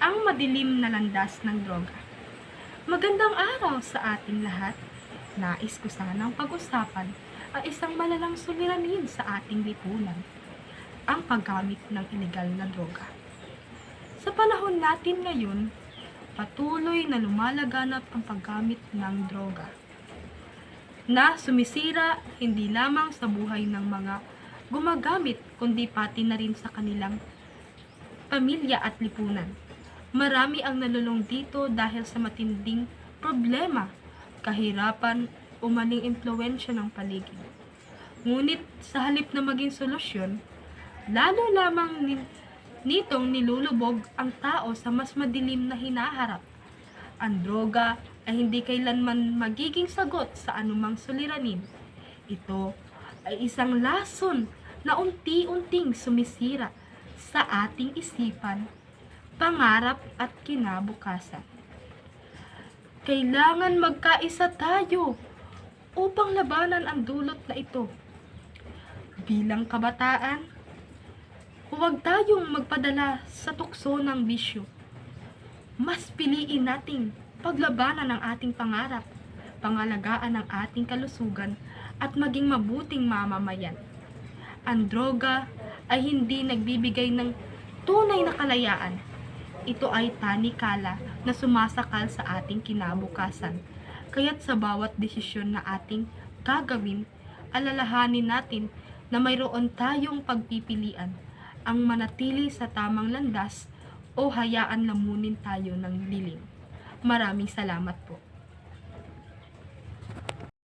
ang madilim na landas ng droga. Magandang araw sa ating lahat. Nais ko sanang pag-usapan ang isang malalang suliranin sa ating lipunan, ang paggamit ng ilegal na droga. Sa panahon natin ngayon, patuloy na lumalaganap ang paggamit ng droga na sumisira hindi lamang sa buhay ng mga gumagamit kundi pati na rin sa kanilang pamilya at lipunan. Marami ang nalulung dito dahil sa matinding problema, kahirapan o maling impluwensya ng paligid. Ngunit sa halip na maging solusyon, lalo lamang nitong nilulubog ang tao sa mas madilim na hinaharap. Ang droga ay hindi kailanman magiging sagot sa anumang suliranin. Ito ay isang lason na unti-unting sumisira sa ating isipan, pangarap at kinabukasan. Kailangan magkaisa tayo upang labanan ang dulot na ito. Bilang kabataan, huwag tayong magpadala sa tukso ng bisyo. Mas piliin nating paglabanan ang ating pangarap, pangalagaan ang ating kalusugan at maging mabuting mamamayan. Ang droga ay hindi nagbibigay ng tunay na kalayaan. Ito ay tanikala na sumasakal sa ating kinabukasan. Kaya't sa bawat desisyon na ating gagawin, alalahanin natin na mayroon tayong pagpipilian, ang manatili sa tamang landas o hayaan lamunin tayo ng dilim. Maraming salamat po.